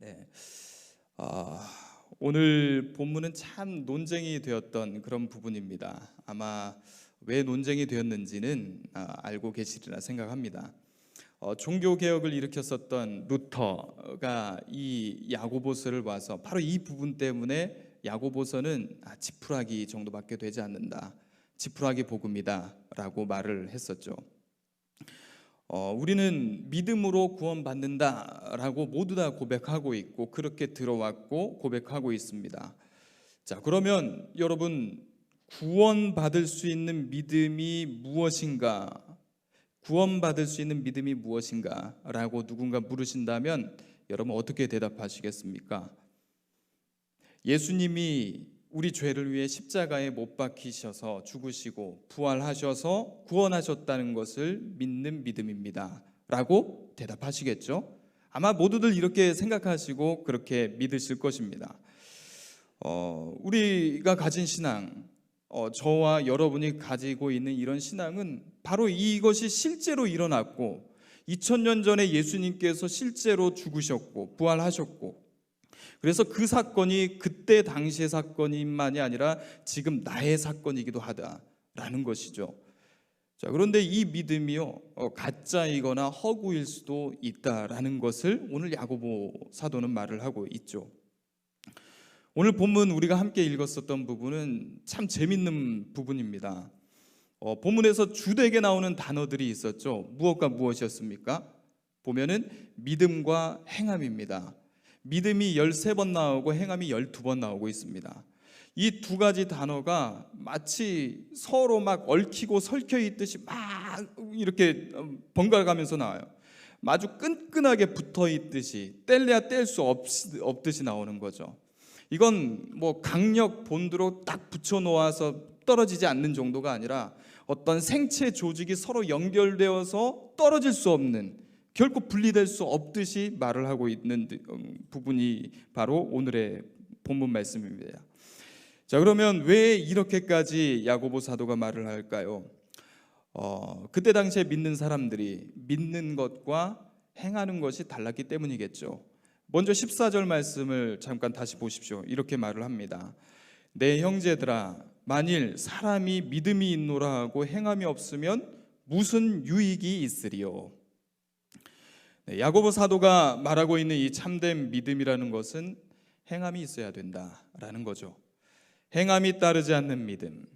네. 아, 오늘 본문은 참 논쟁이 되었던 그런 부분입니다. 아마 왜 논쟁이 되었는지는 알고 계시리라 생각합니다. 종교 개혁을 일으켰었던 루터가 이 야고보서를 봐서 바로 이 부분 때문에 야고보서는 지푸라기 정도밖에 되지 않는다, 지푸라기 복음이다라고 말을 했었죠. 우리는 믿음으로 구원받는다라고 모두 다 고백하고 있고 그렇게 들어왔고 고백하고 있습니다. 자, 그러면 여러분, 구원받을 수 있는 믿음이 무엇인가? 구원받을 수 있는 믿음이 무엇인가? 라고 누군가 물으신다면 여러분 어떻게 대답하시겠습니까? 예수님이 우리 죄를 위해 십자가에 못 박히셔서 죽으시고 부활하셔서 구원하셨다는 것을 믿는 믿음입니다 라고 대답하시겠죠? 아마 모두들 이렇게 생각하시고 그렇게 믿으실 것입니다. 우리가 가진 신앙, 저와 여러분이 가지고 있는 이런 신앙은 바로 이것이 실제로 일어났고 2000년 전에 예수님께서 실제로 죽으셨고 부활하셨고, 그래서 그 사건이 그때 당시의 사건만이 아니라 지금 나의 사건이기도 하다라는 것이죠. 자, 그런데 이 믿음이요, 가짜이거나 허구일 수도 있다라는 것을 오늘 야고보 사도는 말을 하고 있죠. 오늘 본문 우리가 함께 읽었었던 부분은 참 재밌는 부분입니다. 본문에서 주되게 나오는 단어들이 있었죠. 무엇과 무엇이었습니까? 보면은 믿음과 행함입니다. 믿음이 13번 나오고 행함이 12번 나오고 있습니다. 이 두 가지 단어가 마치 서로 막 얽히고 설켜 있듯이 막 이렇게 번갈아 가면서 나와요. 아주 끈끈하게 붙어 있듯이 뗄래야 뗄 수 없듯이 나오는 거죠. 이건 뭐 강력 본드로 딱 붙여 놓아서 떨어지지 않는 정도가 아니라 어떤 생체 조직이 서로 연결되어서 떨어질 수 없는, 결코 분리될 수 없듯이 말을 하고 있는 부분이 바로 오늘의 본문 말씀입니다. 자, 그러면 왜 이렇게까지 야고보 사도가 말을 할까요? 그때 당시에 믿는 사람들이 믿는 것과 행하는 것이 달랐기 때문이겠죠. 먼저 14절 말씀을 잠깐 다시 보십시오. 이렇게 말을 합니다. 내 형제들아, 만일 사람이 믿음이 있노라 하고 행함이 없으면 무슨 유익이 있으리요? 야고보 사도가 말하고 있는 이 참된 믿음이라는 것은 행함이 있어야 된다라는 거죠. 행함이 따르지 않는 믿음,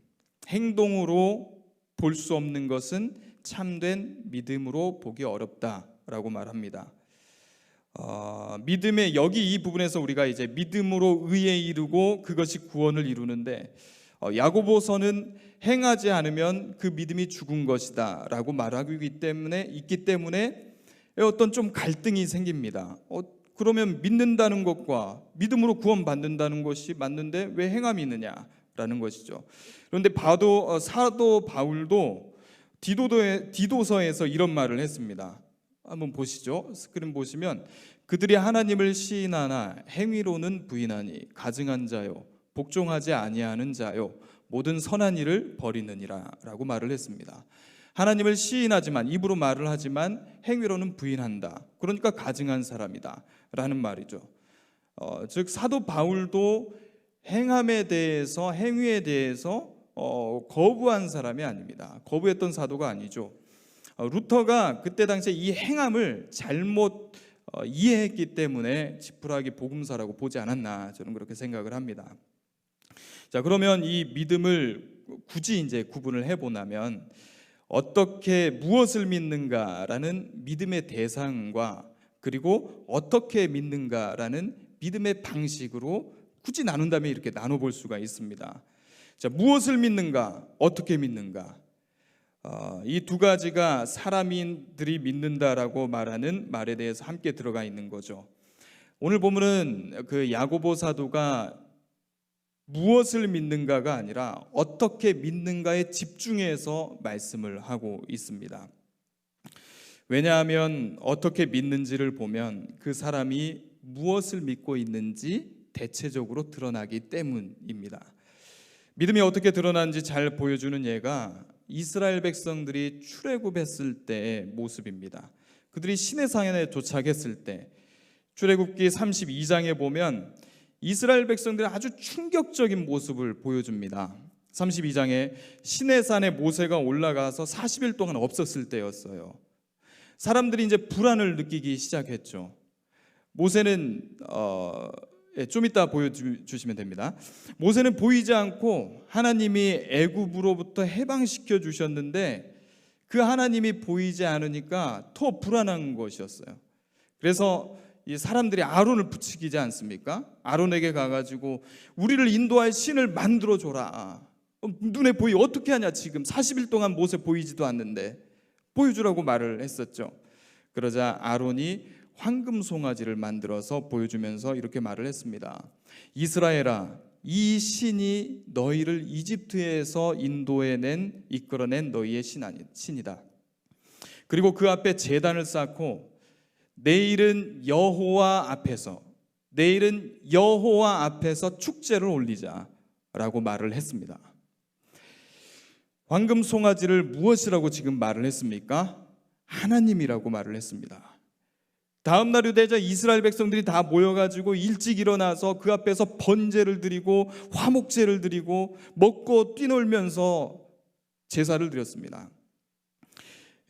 행동으로 볼 수 없는 것은 참된 믿음으로 보기 어렵다라고 말합니다. 믿음의 여기 이 부분에서 우리가 이제 믿음으로 의에 이르고 그것이 구원을 이루는데, 야고보서는 행하지 않으면 그 믿음이 죽은 것이다라고 말하고 있기 때문에 어떤 좀 갈등이 생깁니다. 그러면 믿는다는 것과 믿음으로 구원받는다는 것이 맞는데 왜 행함이 있느냐라는 것이죠. 그런데 사도 바울도 디도서에서 이런 말을 했습니다. 한번 보시죠. 스크린 보시면, 그들이 하나님을 시인하나 행위로는 부인하니 가증한 자요 복종하지 아니하는 자요 모든 선한 일을 버리느니라 라고 말을 했습니다. 하나님을 시인하지만, 입으로 말을 하지만 행위로는 부인한다. 그러니까 가증한 사람이다 라는 말이죠. 즉 사도 바울도 행함에 대해서, 행위에 대해서 거부한 사람이 아닙니다. 거부했던 사도가 아니죠. 루터가 그때 당시에 이 행함을 잘못 이해했기 때문에 지푸라기 복음사라고 보지 않았나, 저는 그렇게 생각을 합니다. 자, 그러면 이 믿음을 굳이 이제 구분을 해보자면 어떻게 무엇을 믿는가라는 믿음의 대상과 그리고 어떻게 믿는가라는 믿음의 방식으로 굳이 나눈다면 이렇게 나눠볼 수가 있습니다. 자, 무엇을 믿는가, 어떻게 믿는가, 이 두 가지가 사람들이 믿는다라고 말하는 말에 대해서 함께 들어가 있는 거죠. 오늘 보면은 그 야고보 사도가 무엇을 믿는가가 아니라 어떻게 믿는가에 집중해서 말씀을 하고 있습니다. 왜냐하면 어떻게 믿는지를 보면 그 사람이 무엇을 믿고 있는지 대체적으로 드러나기 때문입니다. 믿음이 어떻게 드러나는지 잘 보여주는 예가 이스라엘 백성들이 출애굽했을 때의 모습입니다. 그들이 시내산에 도착했을 때 출애굽기 32장에 보면 이스라엘 백성들이 아주 충격적인 모습을 보여줍니다. 32장에 시내산에 모세가 올라가서 40일 동안 없었을 때였어요. 사람들이 이제 불안을 느끼기 시작했죠. 모세는 좀 이따 보여주시면 됩니다. 모세는 보이지 않고 하나님이 애굽으로부터 해방시켜 주셨는데 그 하나님이 보이지 않으니까 더 불안한 것이었어요. 그래서 이 사람들이 아론을 부추기지 않습니까? 아론에게 가가지고 우리를 인도할 신을 만들어줘라. 눈에 어떻게 하냐, 지금 40일 동안 모세 보이지도 않는데 보여주라고 말을 했었죠. 그러자 아론이 황금 송아지를 만들어서 보여주면서 이렇게 말을 했습니다. 이스라엘아, 이 신이 너희를 이집트에서 이끌어낸 너희의 신이다. 그리고 그 앞에 제단을 쌓고 내일은 여호와 앞에서 축제를 올리자라고 말을 했습니다. 황금 송아지를 무엇이라고 지금 말을 했습니까? 하나님이라고 말을 했습니다. 다음 날이 되자 이스라엘 백성들이 다 모여가지고 일찍 일어나서 그 앞에서 번제를 드리고 화목제를 드리고 먹고 뛰놀면서 제사를 드렸습니다.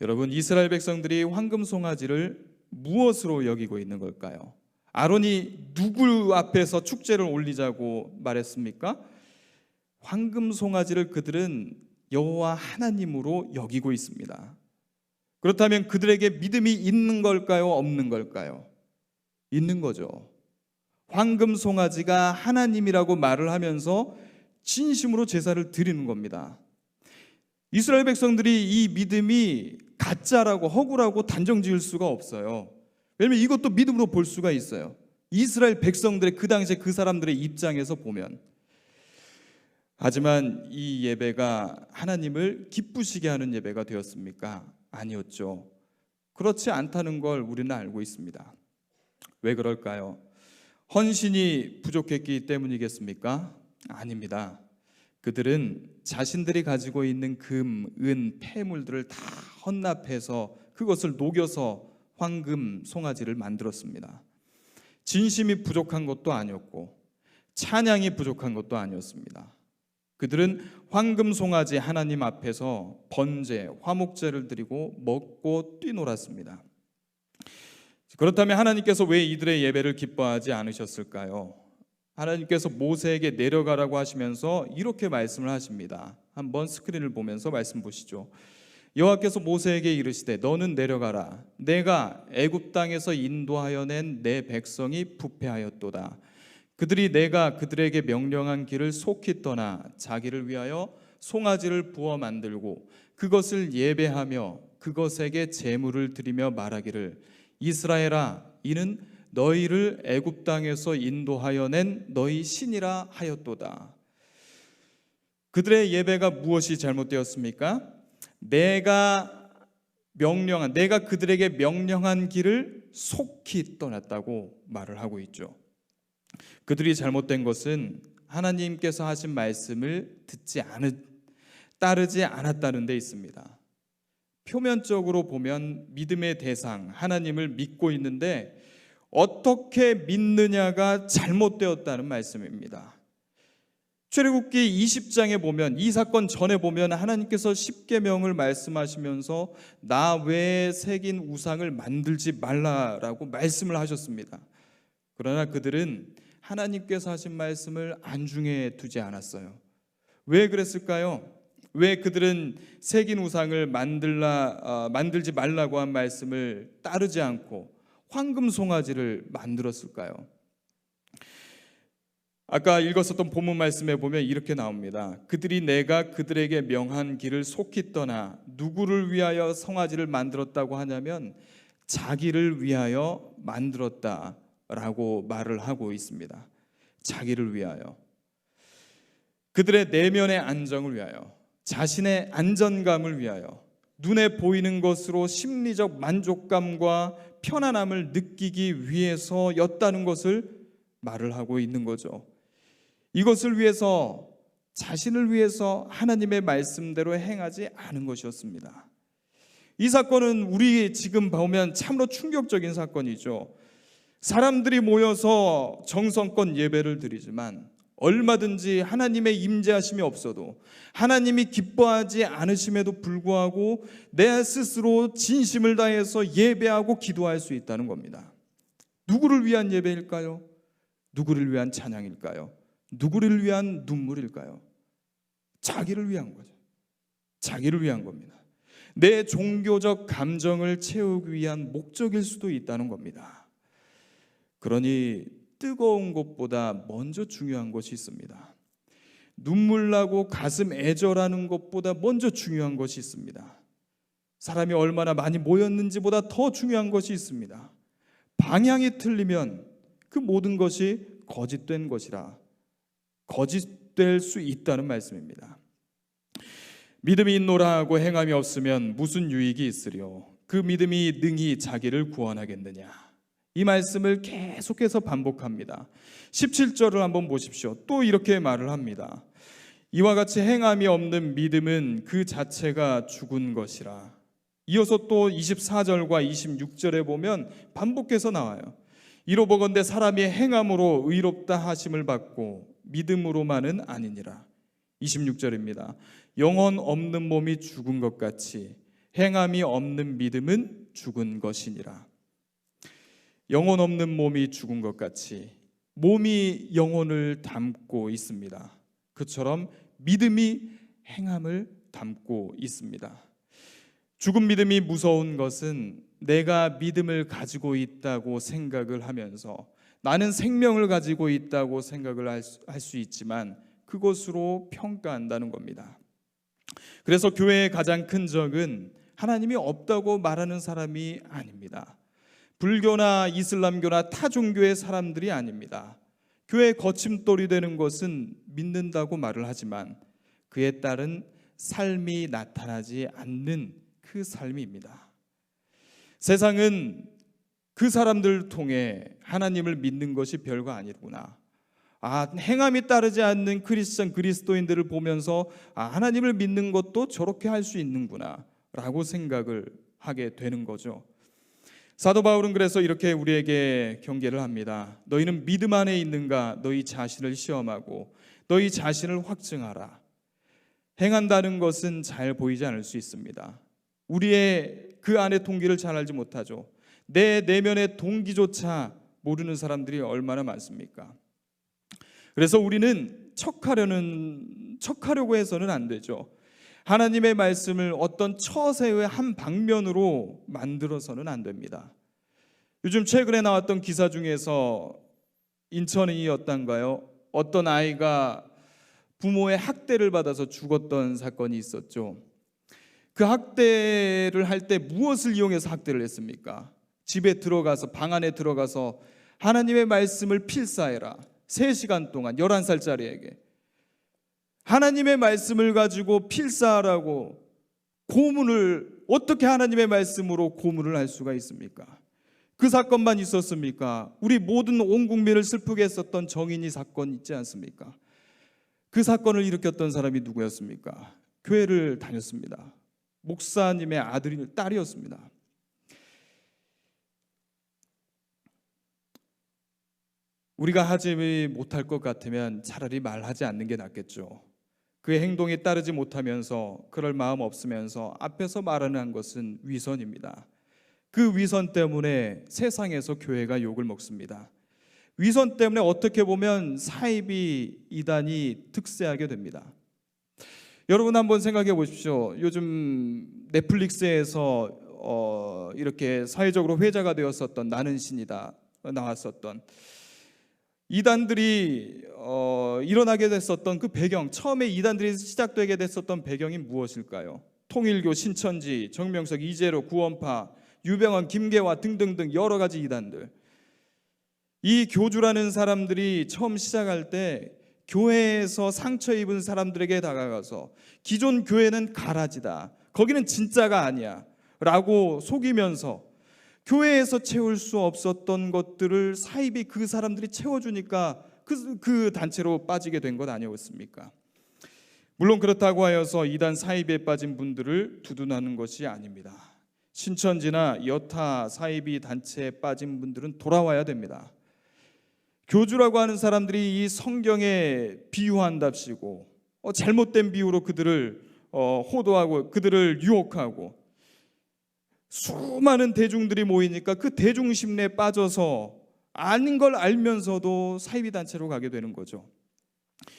여러분, 이스라엘 백성들이 황금 송아지를 무엇으로 여기고 있는 걸까요? 아론이 누구 앞에서 축제를 올리자고 말했습니까? 황금 송아지를 그들은 여호와 하나님으로 여기고 있습니다. 그렇다면 그들에게 믿음이 있는 걸까요? 없는 걸까요? 있는 거죠. 황금 송아지가 하나님이라고 말을 하면서 진심으로 제사를 드리는 겁니다. 이스라엘 백성들이 이 믿음이 가짜라고 허구라고 단정 지을 수가 없어요. 왜냐하면 이것도 믿음으로 볼 수가 있어요. 이스라엘 백성들의 그 당시에 그 사람들의 입장에서 보면. 하지만 이 예배가 하나님을 기쁘시게 하는 예배가 되었습니까? 아니었죠. 그렇지 않다는 걸 우리는 알고 있습니다. 왜 그럴까요? 헌신이 부족했기 때문이겠습니까? 아닙니다. 그들은 자신들이 가지고 있는 금, 은, 폐물들을 다 헌납해서 그것을 녹여서 황금 송아지를 만들었습니다. 진심이 부족한 것도 아니었고 찬양이 부족한 것도 아니었습니다. 그들은 황금 송아지 하나님 앞에서 번제, 화목제를 드리고 먹고 뛰놀았습니다. 그렇다면 하나님께서 왜 이들의 예배를 기뻐하지 않으셨을까요? 하나님께서 모세에게 내려가라고 하시면서 이렇게 말씀을 하십니다. 한번 스크린을 보면서 말씀 보시죠. 여호와께서 모세에게 이르시되 너는 내려가라. 내가 애굽 땅에서 인도하여 낸 내 백성이 부패하였도다. 그들이 내가 그들에게 명령한 길을 속히 떠나 자기를 위하여 송아지를 부어 만들고 그것을 예배하며 그것에게 제물을 드리며 말하기를 이스라엘아, 이는 너희를 애굽 땅에서 인도하여 낸 너희 신이라 하였도다. 그들의 예배가 무엇이 잘못되었습니까? 내가 그들에게 명령한 길을 속히 떠났다고 말을 하고 있죠. 그들이 잘못된 것은 하나님께서 하신 말씀을 따르지 않았다는 데 있습니다. 표면적으로 보면 믿음의 대상 하나님을 믿고 있는데 어떻게 믿느냐가 잘못되었다는 말씀입니다. 출애굽기 20장에 보면 이 사건 전에 보면 하나님께서 십계명을 말씀하시면서 나 외에 새긴 우상을 만들지 말라라고 말씀을 하셨습니다. 그러나 그들은 하나님께서 하신 말씀을 안중에 두지 않았어요. 왜 그랬을까요? 왜 그들은 새긴 우상을 만들지 말라고 한 말씀을 따르지 않고 황금 송아지를 만들었을까요? 아까 읽었었던 본문 말씀에 보면 이렇게 나옵니다. 그들이 내가 그들에게 명한 길을 속히 떠나 누구를 위하여 송아지를 만들었다고 하냐면 자기를 위하여 만들었다라고 말을 하고 있습니다. 자기를 위하여, 그들의 내면의 안정을 위하여, 자신의 안전감을 위하여, 눈에 보이는 것으로 심리적 만족감과 편안함을 느끼기 위해서였다는 것을 말을 하고 있는 거죠. 이것을 위해서, 자신을 위해서 하나님의 말씀대로 행하지 않은 것이었습니다. 이 사건은 우리 지금 보면 참으로 충격적인 사건이죠. 사람들이 모여서 정성껏 예배를 드리지만 얼마든지 하나님의 임재하심이 없어도, 하나님이 기뻐하지 않으심에도 불구하고 내 스스로 진심을 다해서 예배하고 기도할 수 있다는 겁니다. 누구를 위한 예배일까요? 누구를 위한 찬양일까요? 누구를 위한 눈물일까요? 자기를 위한 거죠. 자기를 위한 겁니다. 내 종교적 감정을 채우기 위한 목적일 수도 있다는 겁니다. 그러니 뜨거운 것보다 먼저 중요한 것이 있습니다. 눈물 나고 가슴 애절하는 것보다 먼저 중요한 것이 있습니다. 사람이 얼마나 많이 모였는지보다 더 중요한 것이 있습니다. 방향이 틀리면 그 모든 것이 거짓된 것이라, 거짓될 수 있다는 말씀입니다. 믿음이 있노라 하고 행함이 없으면 무슨 유익이 있으리요? 그 믿음이 능히 자기를 구원하겠느냐? 이 말씀을 계속해서 반복합니다. 17절을 한번 보십시오. 또 이렇게 말을 합니다. 이와 같이 행함이 없는 믿음은 그 자체가 죽은 것이라. 이어서 또 24절과 26절에 보면 반복해서 나와요. 이로보건대 사람이 행함으로 의롭다 하심을 받고 믿음으로만은 아니니라. 26절입니다. 영혼 없는 몸이 죽은 것 같이 행함이 없는 믿음은 죽은 것이니라. 영혼 없는 몸이 죽은 것 같이 몸이 영혼을 담고 있습니다. 그처럼 믿음이 행함을 담고 있습니다. 죽은 믿음이 무서운 것은 내가 믿음을 가지고 있다고 생각을 하면서 나는 생명을 가지고 있다고 생각을 할 수 있지만 그것으로 평가한다는 겁니다. 그래서 교회의 가장 큰 적은 하나님이 없다고 말하는 사람이 아닙니다. 불교나 이슬람교나 타 종교의 사람들이 아닙니다. 교회의 거침돌이 되는 것은 믿는다고 말을 하지만 그에 따른 삶이 나타나지 않는 그 삶입니다. 세상은 그 사람들을 통해 하나님을 믿는 것이 별거 아니구나. 행함이 따르지 않는 크리스천 그리스도인들을 보면서 하나님을 믿는 것도 저렇게 할 수 있는구나 라고 생각을 하게 되는 거죠. 사도 바울은 그래서 이렇게 우리에게 경계를 합니다. 너희는 믿음 안에 있는가? 너희 자신을 시험하고 너희 자신을 확증하라. 행한다는 것은 잘 보이지 않을 수 있습니다. 우리의 그 안의 동기를 잘 알지 못하죠. 내 내면의 동기조차 모르는 사람들이 얼마나 많습니까? 그래서 우리는 척하려고 해서는 안 되죠. 하나님의 말씀을 어떤 처세의 한 방면으로 만들어서는 안 됩니다. 요즘 최근에 나왔던 기사 중에서 인천이었던가요? 어떤 아이가 부모의 학대를 받아서 죽었던 사건이 있었죠. 그 학대를 할 때 무엇을 이용해서 학대를 했습니까? 집에 들어가서, 방 안에 들어가서 하나님의 말씀을 필사해라. 3시간 동안 11살짜리에게 하나님의 말씀을 가지고 필사하라고 고문을, 어떻게 하나님의 말씀으로 고문을 할 수가 있습니까? 그 사건만 있었습니까? 우리 모든 온 국민을 슬프게 했었던 정인이 사건 있지 않습니까? 그 사건을 일으켰던 사람이 누구였습니까? 교회를 다녔습니다. 목사님의 딸이었습니다. 우리가 하지 못할 것 같으면 차라리 말하지 않는 게 낫겠죠. 그의 행동에 따르지 못하면서, 그럴 마음 없으면서 앞에서 말하는 것은 위선입니다. 그 위선 때문에 세상에서 교회가 욕을 먹습니다. 위선 때문에 어떻게 보면 사이비 이단이 득세하게 됩니다. 여러분 한번 생각해 보십시오. 요즘 넷플릭스에서 이렇게 사회적으로 회자가 되었었던 나는 신이다 나왔었던 이단들이 일어나게 됐었던 그 배경, 처음에 이단들이 시작되게 됐었던 배경이 무엇일까요? 통일교, 신천지, 정명석, 이재로, 구원파, 유병헌, 김계화 등등등 여러 가지 이단들. 이 교주라는 사람들이 처음 시작할 때 교회에서 상처 입은 사람들에게 다가가서 기존 교회는 가라지다, 거기는 진짜가 아니야 라고 속이면서 교회에서 채울 수 없었던 것들을 사이비 그 사람들이 채워주니까 그 단체로 빠지게 된 것 아니었습니까? 물론 그렇다고 하여서 이단 사이비에 빠진 분들을 두둔하는 것이 아닙니다. 신천지나 여타 사이비 단체에 빠진 분들은 돌아와야 됩니다. 교주라고 하는 사람들이 이 성경에 비유한답시고 잘못된 비유로 그들을 호도하고 그들을 유혹하고 수많은 대중들이 모이니까 그 대중심리에 빠져서 아닌 걸 알면서도 사이비 단체로 가게 되는 거죠.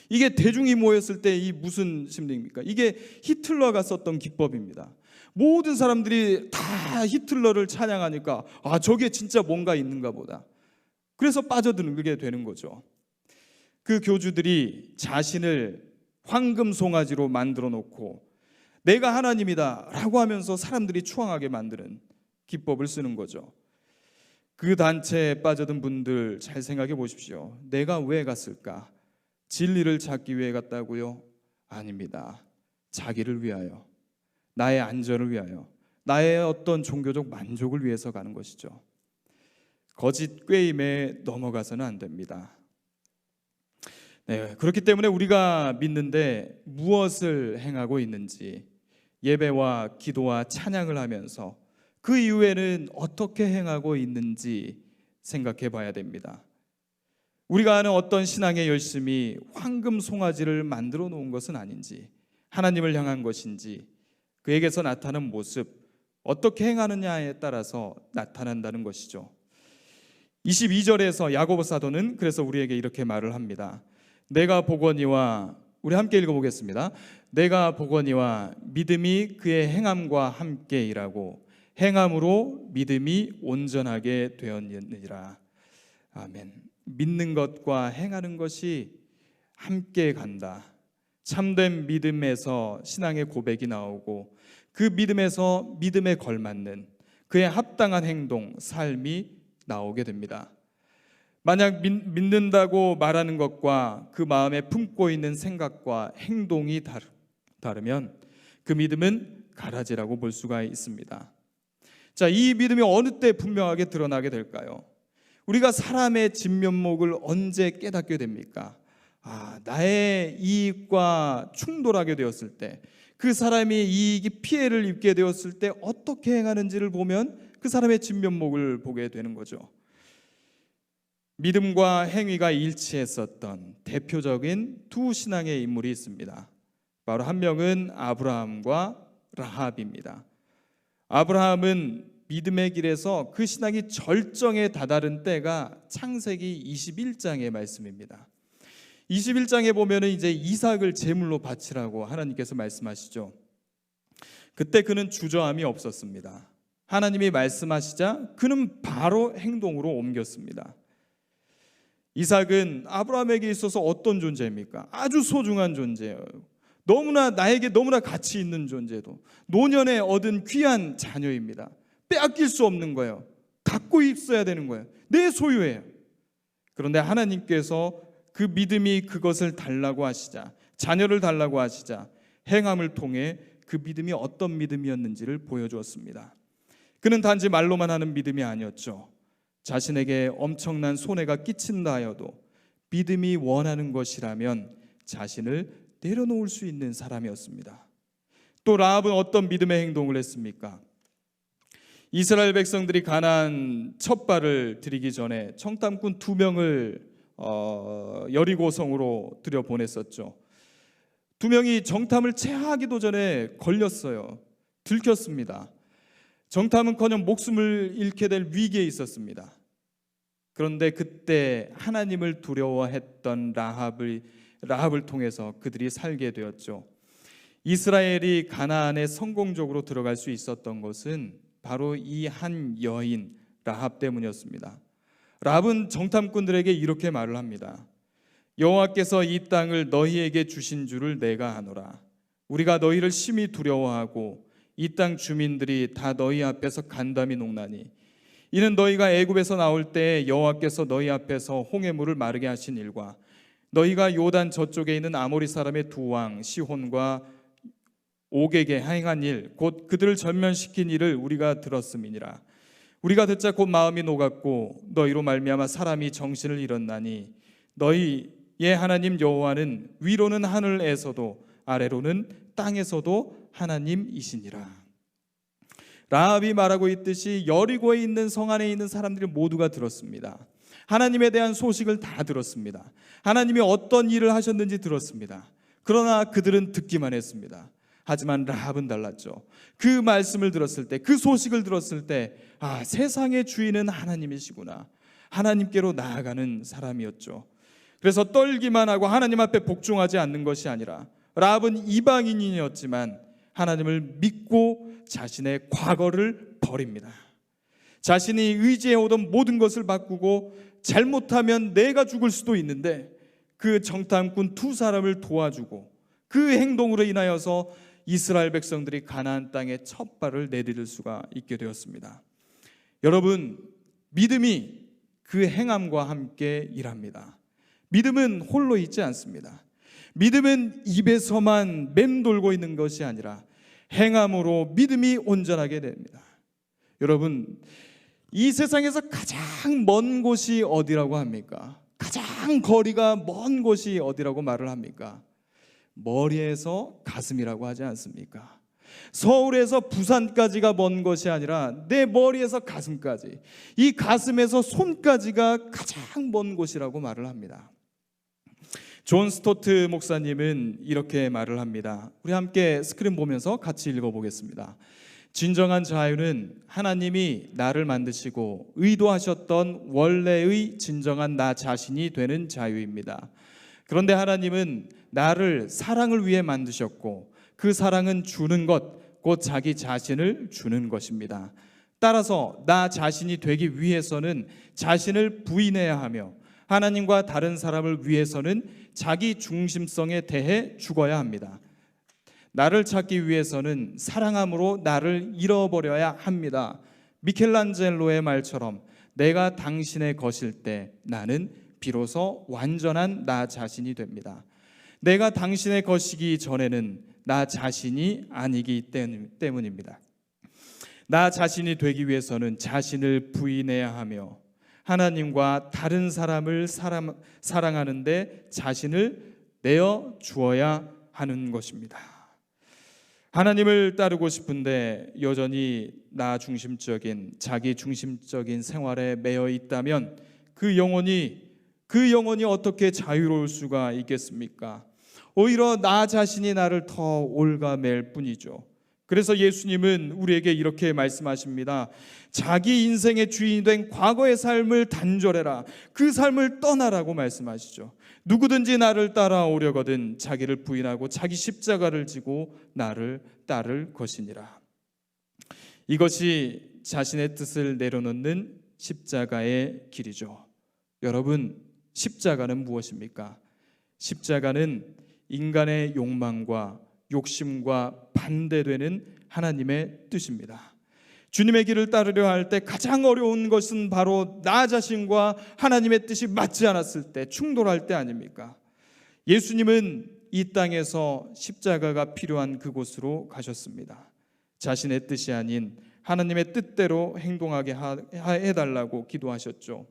이게 대중이 모였을 때 이 무슨 심리입니까? 이게 히틀러가 썼던 기법입니다. 모든 사람들이 다 히틀러를 찬양하니까 저게 진짜 뭔가 있는가 보다. 그래서 빠져들게 되는 거죠. 그 교주들이 자신을 황금 송아지로 만들어 놓고 내가 하나님이다 라고 하면서 사람들이 추앙하게 만드는 기법을 쓰는 거죠. 그 단체에 빠져든 분들 잘 생각해 보십시오. 내가 왜 갔을까? 진리를 찾기 위해 갔다고요? 아닙니다. 자기를 위하여, 나의 안전을 위하여, 나의 어떤 종교적 만족을 위해서 가는 것이죠. 거짓 꾀임에 넘어가서는 안 됩니다. 그렇기 때문에 우리가 믿는데 무엇을 행하고 있는지, 예배와 기도와 찬양을 하면서 그 이후에는 어떻게 행하고 있는지 생각해 봐야 됩니다. 우리가 아는 어떤 신앙의 열심이 황금 송아지를 만들어 놓은 것은 아닌지, 하나님을 향한 것인지, 그에게서 나타나는 모습, 어떻게 행하느냐에 따라서 나타난다는 것이죠. 22절에서 야고보 사도는 그래서 우리에게 이렇게 말을 합니다. 내가 보거니와, 우리 함께 읽어보겠습니다. 내가 보거니와 믿음이 그의 행함과 함께 일하고 행함으로 믿음이 온전하게 되었느니라. 아멘. 믿는 것과 행하는 것이 함께 간다. 참된 믿음에서 신앙의 고백이 나오고 그 믿음에서 믿음에 걸맞는 그의 합당한 행동, 삶이 나오게 됩니다. 만약 믿는다고 말하는 것과 그 마음에 품고 있는 생각과 행동이 다르면 그 믿음은 가라지라고 볼 수가 있습니다. 자, 이 믿음이 어느 때 분명하게 드러나게 될까요? 우리가 사람의 진면목을 언제 깨닫게 됩니까? 나의 이익과 충돌하게 되었을 때, 그 사람이 이익이 피해를 입게 되었을 때 어떻게 행하는지를 보면 그 사람의 진면목을 보게 되는 거죠. 믿음과 행위가 일치했었던 대표적인 두 신앙의 인물이 있습니다. 바로 한 명은 아브라함과 라합입니다. 아브라함은 믿음의 길에서 그 신앙이 절정에 다다른 때가 창세기 21장의 말씀입니다. 21장에 보면은 이제 이삭을 제물로 바치라고 하나님께서 말씀하시죠. 그때 그는 주저함이 없었습니다. 하나님이 말씀하시자 그는 바로 행동으로 옮겼습니다. 이삭은 아브라함에게 있어서 어떤 존재입니까? 아주 소중한 존재예요. 나에게 너무나 가치 있는 존재도, 노년에 얻은 귀한 자녀입니다. 빼앗길 수 없는 거예요. 갖고 있어야 되는 거예요. 내 소유예요. 그런데 하나님께서 그 믿음이 그것을 달라고 하시자, 자녀를 달라고 하시자 행함을 통해 그 믿음이 어떤 믿음이었는지를 보여주었습니다. 그는 단지 말로만 하는 믿음이 아니었죠. 자신에게 엄청난 손해가 끼친다 하여도 믿음이 원하는 것이라면 자신을 내려놓을 수 있는 사람이었습니다. 또 라합은 어떤 믿음의 행동을 했습니까? 이스라엘 백성들이 가나안 첫 발을 들이기 전에 청탐꾼 2명을 여리고성으로 들여보냈었죠. 2명이 정탐을 채하기도 전에 걸렸어요. 들켰습니다. 정탐은커녕 목숨을 잃게 될 위기에 있었습니다. 그런데 그때 하나님을 두려워했던 라합을 통해서 그들이 살게 되었죠. 이스라엘이 가나안에 성공적으로 들어갈 수 있었던 것은 바로 이 한 여인 라합 때문이었습니다. 라합은 정탐꾼들에게 이렇게 말을 합니다. 여호와께서 이 땅을 너희에게 주신 줄을 내가 아노라. 우리가 너희를 심히 두려워하고 이 땅 주민들이 다 너희 앞에서 간담이 녹나니 이는 너희가 애굽에서 나올 때 여호와께서 너희 앞에서 홍해물을 마르게 하신 일과 너희가 요단 저쪽에 있는 아모리 사람의 두 왕 시혼과 옥에게 행한 일, 곧 그들을 전면시킨 일을 우리가 들었음이니라. 우리가 듣자 곧 마음이 녹았고 너희로 말미암아 사람이 정신을 잃었나니 너희의 하나님 여호와는 위로는 하늘에서도 아래로는 땅에서도 하나님이시니라. 라합이 말하고 있듯이 여리고에 있는 성 안에 있는 사람들이 모두가 들었습니다. 하나님에 대한 소식을 다 들었습니다. 하나님이 어떤 일을 하셨는지 들었습니다. 그러나 그들은 듣기만 했습니다. 하지만 라합은 달랐죠. 그 말씀을 들었을 때, 그 소식을 들었을 때, 세상의 주인은 하나님이시구나, 하나님께로 나아가는 사람이었죠. 그래서 떨기만 하고 하나님 앞에 복종하지 않는 것이 아니라, 라합은 이방인이었지만 하나님을 믿고 자신의 과거를 버립니다. 자신이 의지해오던 모든 것을 바꾸고, 잘못하면 내가 죽을 수도 있는데 그 정탐꾼 두 사람을 도와주고, 그 행동으로 인하여서 이스라엘 백성들이 가나안 땅에 첫 발을 내디딜 수가 있게 되었습니다. 여러분, 믿음이 그 행함과 함께 일합니다. 믿음은 홀로 있지 않습니다. 믿음은 입에서만 맴돌고 있는 것이 아니라 행함으로 믿음이 온전하게 됩니다. 여러분, 이 세상에서 가장 먼 곳이 어디라고 합니까? 가장 거리가 먼 곳이 어디라고 말을 합니까? 머리에서 가슴이라고 하지 않습니까? 서울에서 부산까지가 먼 것이 아니라 내 머리에서 가슴까지, 이 가슴에서 손까지가 가장 먼 곳이라고 말을 합니다. 존 스토트 목사님은 이렇게 말을 합니다. 우리 함께 스크린 보면서 같이 읽어보겠습니다. 진정한 자유는 하나님이 나를 만드시고 의도하셨던 원래의 진정한 나 자신이 되는 자유입니다. 그런데 하나님은 나를 사랑을 위해 만드셨고, 그 사랑은 주는 것, 곧 자기 자신을 주는 것입니다. 따라서 나 자신이 되기 위해서는 자신을 부인해야 하며, 하나님과 다른 사람을 위해서는 자기 중심성에 대해 죽어야 합니다. 나를 찾기 위해서는 사랑함으로 나를 잃어버려야 합니다. 미켈란젤로의 말처럼 내가 당신의 것일 때 나는 비로소 완전한 나 자신이 됩니다. 내가 당신의 것이기 전에는 나 자신이 아니기 때문입니다. 나 자신이 되기 위해서는 자신을 부인해야 하며, 하나님과 다른 사람을 사랑하는데 자신을 내어 주어야 하는 것입니다. 하나님을 따르고 싶은데 여전히 나 중심적인, 자기 중심적인 생활에 매여 있다면 그 영혼이 어떻게 자유로울 수가 있겠습니까? 오히려 나 자신이 나를 더 올가맬 뿐이죠. 그래서 예수님은 우리에게 이렇게 말씀하십니다. 자기 인생의 주인이 된 과거의 삶을 단절해라, 그 삶을 떠나라고 말씀하시죠. 누구든지 나를 따라오려거든 자기를 부인하고 자기 십자가를 지고 나를 따를 것이니라. 이것이 자신의 뜻을 내려놓는 십자가의 길이죠. 여러분, 십자가는 무엇입니까? 십자가는 인간의 욕망과 욕심과 반대되는 하나님의 뜻입니다. 주님의 길을 따르려 할 때 가장 어려운 것은 바로 나 자신과 하나님의 뜻이 맞지 않았을 때, 충돌할 때 아닙니까? 예수님은 이 땅에서 십자가가 필요한 그곳으로 가셨습니다. 자신의 뜻이 아닌 하나님의 뜻대로 행동하게 해달라고 기도하셨죠.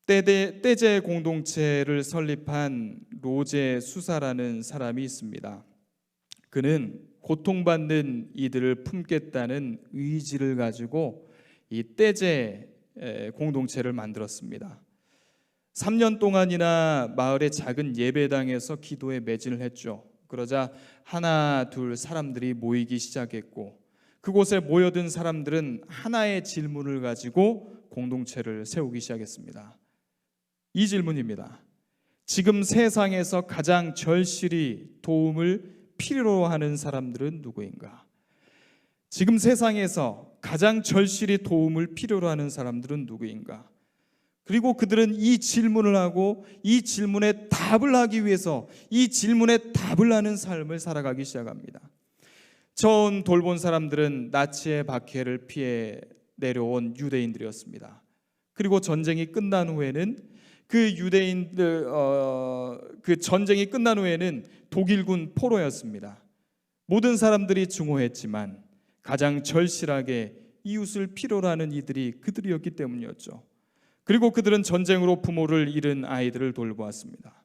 떼제 공동체를 설립한 로제 수사라는 사람이 있습니다. 그는 고통받는 이들을 품겠다는 의지를 가지고 이 떼제 공동체를 만들었습니다. 3년 동안이나 마을의 작은 예배당에서 기도에 매진을 했죠. 그러자 하나 둘 사람들이 모이기 시작했고, 그곳에 모여든 사람들은 하나의 질문을 가지고 공동체를 세우기 시작했습니다. 이 질문입니다. 지금 세상에서 가장 절실히 도움을 필요로 하는 사람들은 누구인가? 지금 세상에서 가장 절실히 도움을 필요로 하는 사람들은 누구인가? 그리고 그들은 이 질문을 하고 이 질문에 답을 하기 위해서 이 질문에 답을 하는 삶을 살아가기 시작합니다. 처음 돌본 사람들은 나치의 박해를 피해 내려온 유대인들이었습니다. 그리고 전쟁이 끝난 후에는 전쟁이 끝난 후에는 독일군 포로였습니다. 모든 사람들이 증오했지만 가장 절실하게 이웃을 필요로 하는 이들이 그들이었기 때문이었죠. 그 그리고 그들은 전쟁으로 부모를 잃은 아이들을 돌보았습니다.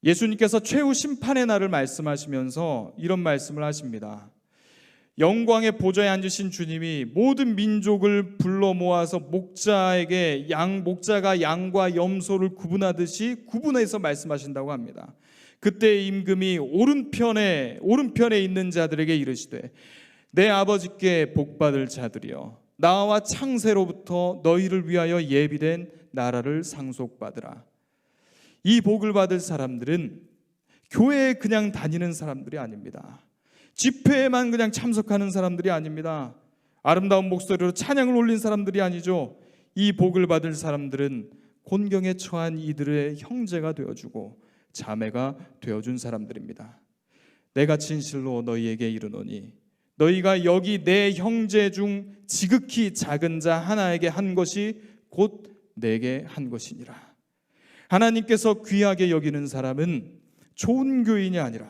예수님께서 최후 심판의 날을 말씀하시면서 이런 말씀을 하십니다. 영광의 보좌에 앉으신 주님이 모든 민족을 불러 모아서 목자가 양과 염소를 구분하듯이 구분해서 말씀하신다고 합니다. 그때 임금이 오른편에 있는 자들에게 이르시되 내 아버지께 복받을 자들이여 나와 창세로부터 너희를 위하여 예비된 나라를 상속받으라. 이 복을 받을 사람들은 교회에 그냥 다니는 사람들이 아닙니다. 집회에만 그냥 참석하는 사람들이 아닙니다. 아름다운 목소리로 찬양을 올린 사람들이 아니죠. 이 복을 받을 사람들은 곤경에 처한 이들의 형제가 되어주고 자매가 되어준 사람들입니다. 내가 진실로 너희에게 이르노니 너희가 여기 내 형제 중 지극히 작은 자 하나에게 한 것이 곧 내게 한 것이니라. 하나님께서 귀하게 여기는 사람은 좋은 교인이 아니라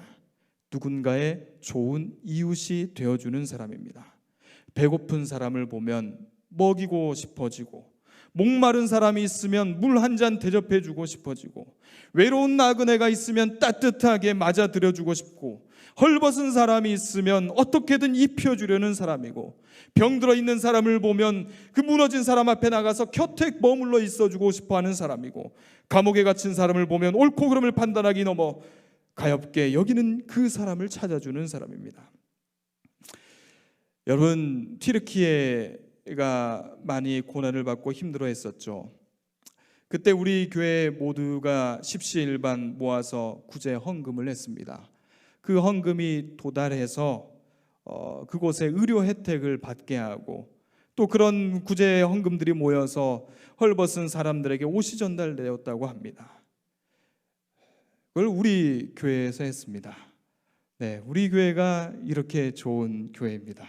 누군가의 좋은 이웃이 되어주는 사람입니다. 배고픈 사람을 보면 먹이고 싶어지고, 목마른 사람이 있으면 물 한 잔 대접해주고 싶어지고, 외로운 나그네가 있으면 따뜻하게 맞아들여주고 싶고, 헐벗은 사람이 있으면 어떻게든 입혀주려는 사람이고, 병들어 있는 사람을 보면 그 무너진 사람 앞에 나가서 곁에 머물러 있어주고 싶어하는 사람이고, 감옥에 갇힌 사람을 보면 옳고 그름을 판단하기 넘어 가엾게 여기는 그 사람을 찾아주는 사람입니다. 여러분, 튀르키예가 많이 고난을 받고 힘들어했었죠. 그때 우리 교회 모두가 십시일반 모아서 구제 헌금을 했습니다. 그 헌금이 도달해서 그곳에 의료 혜택을 받게 하고, 또 그런 구제 헌금들이 모여서 헐벗은 사람들에게 옷이 전달되었다고 합니다. 그걸 우리 교회에서 했습니다. 네, 우리 교회가 이렇게 좋은 교회입니다.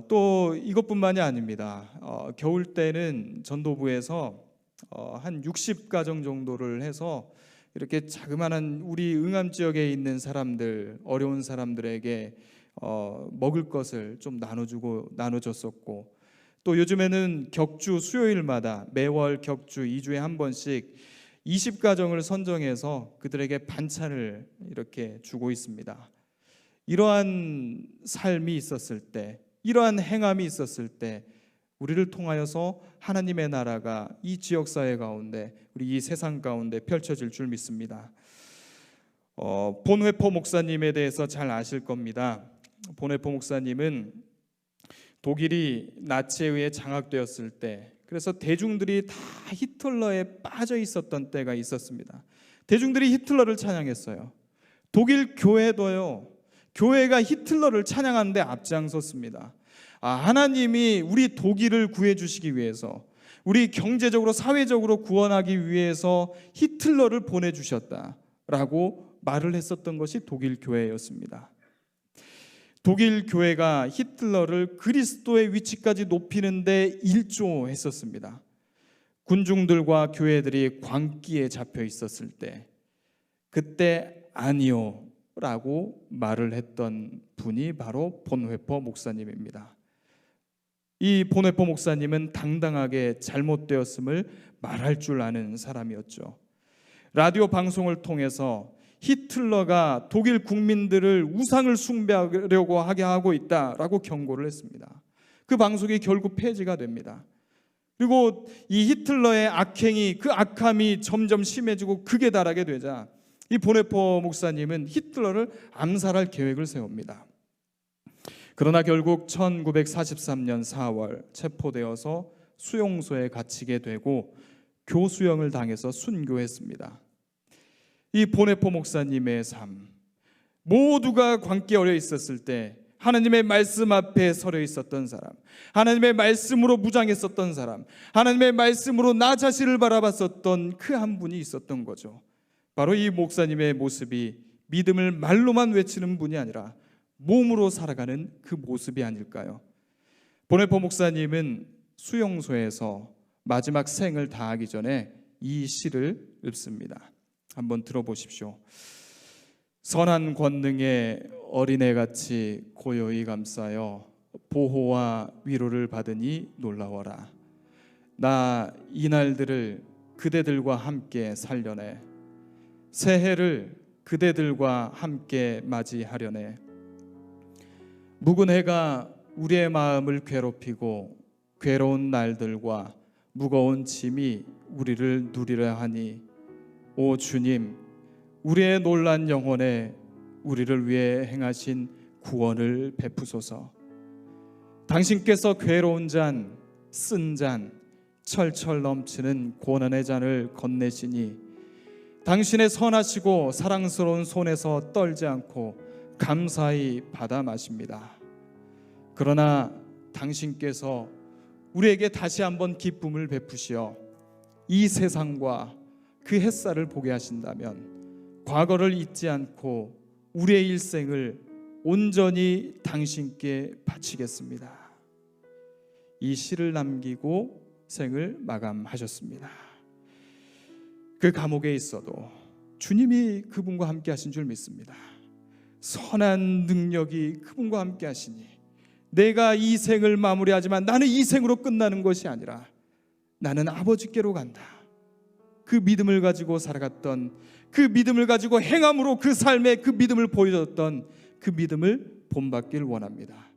또 이것뿐만이 아닙니다. 겨울 때는 전도부에서 한 60가정 정도를 해서 이렇게 자그마한 우리 응암 지역에 있는 사람들, 어려운 사람들에게 먹을 것을 좀 나눠줬었고, 또 요즘에는 격주 수요일마다 매월 격주 2주에 한 번씩 20가정을 선정해서 그들에게 반찬을 이렇게 주고 있습니다. 이러한 삶이 있었을 때, 이러한 행함이 있었을 때 우리를 통하여서 하나님의 나라가 이 지역사회 가운데, 우리 이 세상 가운데 펼쳐질 줄 믿습니다. 본회포 목사님에 대해서 잘 아실 겁니다. 본회포 목사님은 독일이 나치에 의해 장악되었을 때, 그래서 대중들이 다 히틀러에 빠져 있었던 때가 있었습니다. 대중들이 히틀러를 찬양했어요. 독일 교회도요, 교회가 히틀러를 찬양하는데 앞장섰습니다. 하나님이 우리 독일을 구해주시기 위해서, 우리 경제적으로 사회적으로 구원하기 위해서 히틀러를 보내주셨다라고 말을 했었던 것이 독일 교회였습니다. 독일 교회가 히틀러를 그리스도의 위치까지 높이는 데 일조했었습니다. 군중들과 교회들이 광기에 잡혀 있었을 때, 그때 아니요 라고 말을 했던 분이 바로 본회포 목사님입니다. 이 본회포 목사님은 당당하게 잘못되었음을 말할 줄 아는 사람이었죠. 라디오 방송을 통해서 히틀러가 독일 국민들을 우상을 숭배하려고 하게 하고 있다라고 경고를 했습니다. 그 방송이 결국 폐지가 됩니다. 그리고 이 히틀러의 악행이, 그 악함이 점점 심해지고 극에 달하게 되자 이 본회포 목사님은 히틀러를 암살할 계획을 세웁니다. 그러나 결국 1943년 4월 체포되어서 수용소에 갇히게 되고 교수형을 당해서 순교했습니다. 이 본회포 목사님의 삶, 모두가 광기에 어려 있었을 때 하나님의 말씀 앞에 서려 있었던 사람, 하나님의 말씀으로 무장했었던 사람, 하나님의 말씀으로 나 자신을 바라봤었던 그 한 분이 있었던 거죠. 바로 이 목사님의 모습이 믿음을 말로만 외치는 분이 아니라 몸으로 살아가는 그 모습이 아닐까요? 본회포 목사님은 수용소에서 마지막 생을 다하기 전에 이 시를 읊습니다. 한번 들어보십시오. 선한 권능의 어린애같이 고요히 감싸여 보호와 위로를 받으니 놀라워라. 나 이날들을 그대들과 함께 살려내. 새해를 그대들과 함께 맞이하려네. 묵은 해가 우리의 마음을 괴롭히고 괴로운 날들과 무거운 짐이 우리를 누리려 하니, 오 주님, 우리의 놀란 영혼에 우리를 위해 행하신 구원을 베푸소서. 당신께서 괴로운 잔, 쓴 잔, 철철 넘치는 고난의 잔을 건네시니 당신의 선하시고 사랑스러운 손에서 떨지 않고 감사히 받아 마십니다. 그러나 당신께서 우리에게 다시 한번 기쁨을 베푸시어 이 세상과 그 햇살을 보게 하신다면 과거를 잊지 않고 우리의 일생을 온전히 당신께 바치겠습니다. 이 시를 남기고 생을 마감하셨습니다. 그 감옥에 있어도 주님이 그분과 함께 하신 줄 믿습니다. 선한 능력이 그분과 함께 하시니 내가 이 생을 마무리하지만 나는 이 생으로 끝나는 것이 아니라 나는 아버지께로 간다. 그 믿음을 가지고 살아갔던, 그 믿음을 가지고 행함으로 그 삶에 그 믿음을 보여줬던 그 믿음을 본받길 원합니다.